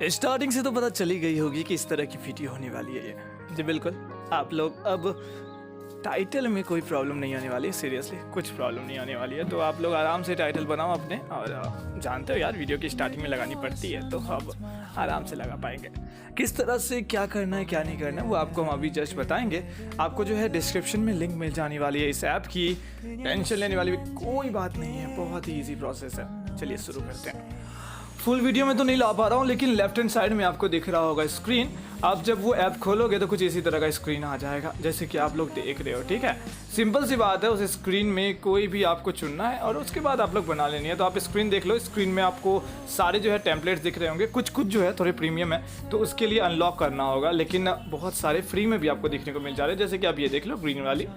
Starting से तो पता चली गई होगी कि इस तरह की वीडियो होने वाली है ये। जी बिल्कुल, आप लोग अब टाइटल में कोई प्रॉब्लम नहीं आने वाली है, सीरियसली कुछ प्रॉब्लम नहीं आने वाली है। तो आप लोग आराम से टाइटल बनाओ अपने, और जानते हो यार वीडियो की स्टार्टिंग में लगानी पड़ती है, तो अब आराम से लगा पाएंगे। किस तरह से क्या करना है क्या नहीं करना है वो आपको हम अभी जस्ट बताएंगे। आपको जो है डिस्क्रिप्शन में लिंक मिल जाने वाली है इस ऐप की, टेंशन लेने वाली कोई बात नहीं है, बहुत ही ईजी प्रोसेस है। चलिए शुरू करते हैं। फुल वीडियो में तो नहीं ला पा रहा हूँ, लेकिन लेफ्ट हैंड साइड में आपको दिख रहा होगा स्क्रीन। आप जब वो ऐप खोलोगे तो कुछ इसी तरह का स्क्रीन आ जाएगा, जैसे कि आप लोग देख रहे हो। ठीक है, सिंपल सी बात है, उस स्क्रीन में कोई भी आपको चुनना है और उसके बाद आप लोग बना लेनी है। तो आप स्क्रीन देख लो, स्क्रीन में आपको सारे जो है टेम्पलेट्स दिख रहे होंगे। कुछ कुछ जो है थोड़े प्रीमियम है, तो उसके लिए अनलॉक करना होगा, लेकिन बहुत सारे फ्री में भी आपको देखने को मिल जा रहे हैं। जैसे कि आप ये देख लो ग्रीन वाली,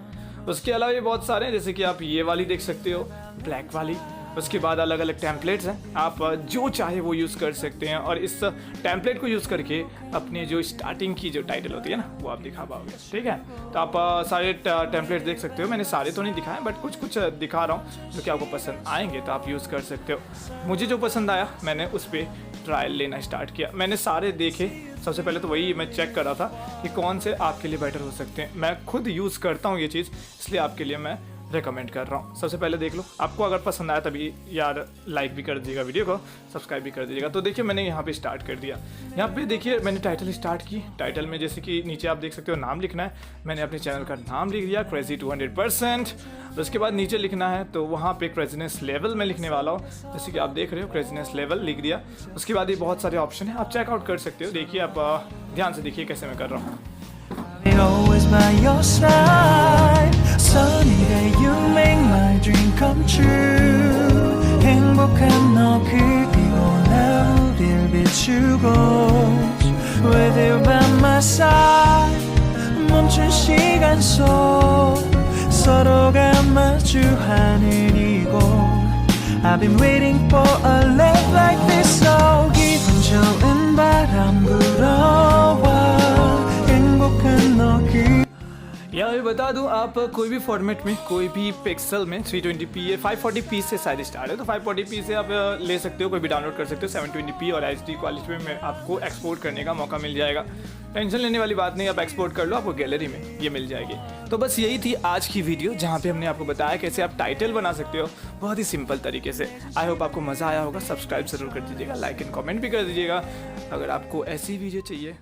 उसके अलावा ये बहुत सारे हैं, जैसे कि आप ये वाली देख सकते हो, ब्लैक वाली। उसके बाद अलग अलग टेम्पलेट्स हैं, आप जो चाहे वो यूज़ कर सकते हैं। और इस टेम्पलेट को यूज़ करके अपने जो स्टार्टिंग की जो टाइटल होती है ना, वो आप दिखा पाओगे। ठीक है, तो आप सारे टेम्पलेट्स देख सकते हो। मैंने सारे तो नहीं दिखाए, बट कुछ कुछ दिखा रहा हूँ जो कि आपको पसंद आएंगे, तो आप यूज़ कर सकते हो। मुझे जो पसंद आया मैंने उस पर ट्रायल लेना स्टार्ट किया। मैंने सारे देखे, सबसे पहले तो वही मैं चेक कर रहा था कि कौन से आपके लिए बेटर हो सकते हैं। मैं खुद यूज़ करता हूँ ये चीज़, इसलिए आपके लिए मैं रेकमेंड कर रहा हूँ। सबसे पहले देख लो, आपको अगर पसंद आया तभी यार लाइक भी कर दीजिएगा वीडियो को, सब्सक्राइब भी कर दीजिएगा। तो देखिए मैंने यहाँ पे स्टार्ट कर दिया। यहाँ पे देखिए मैंने टाइटल स्टार्ट की। टाइटल में जैसे कि नीचे आप देख सकते हो नाम लिखना है। मैंने अपने चैनल का नाम लिख दिया, क्रेजी 200%। उसके बाद नीचे लिखना है, तो वहाँ पे क्रेजीनेस लेवल में लिखने वाला हूँ, जैसे कि आप देख रहे हो क्रेजीनेस लेवल लिख दिया। उसके बाद ये बहुत सारे ऑप्शन है, आप चेकआउट कर सकते हो। देखिए आप ध्यान से देखिए कैसे मैं कर रहा हूँ। Always by your side, sunny day you make my dream come true. 행복한 너 그리고 나 우릴 비추고, with you by my side, 멈춘 시간 속 서로가 마주하는 이곳. I've been waiting for a love like this, so 기분 좋은 바람 불어와. या मैं बता दूं, आप कोई भी फॉर्मेट में, कोई भी पिक्सल में 320p या 540p से शायद स्टार्ट है, तो 540p से आप ले सकते हो, कोई भी डाउनलोड कर सकते हो। 720p और HD क्वालिटी में आपको एक्सपोर्ट करने का मौका मिल जाएगा। टेंशन लेने वाली बात नहीं, आप एक्सपोर्ट कर लो, आपको गैलरी में ये मिल जाएगी। तो बस यही थी आज की वीडियो, जहाँ पे हमने आपको बताया कैसे आप टाइटल बना सकते हो बहुत ही सिंपल तरीके से। आई होप आपको मज़ा आया होगा। सब्सक्राइब जरूर कर दीजिएगा, लाइक एंड कमेंट भी कर दीजिएगा। अगर आपको ऐसी वीडियो चाहिए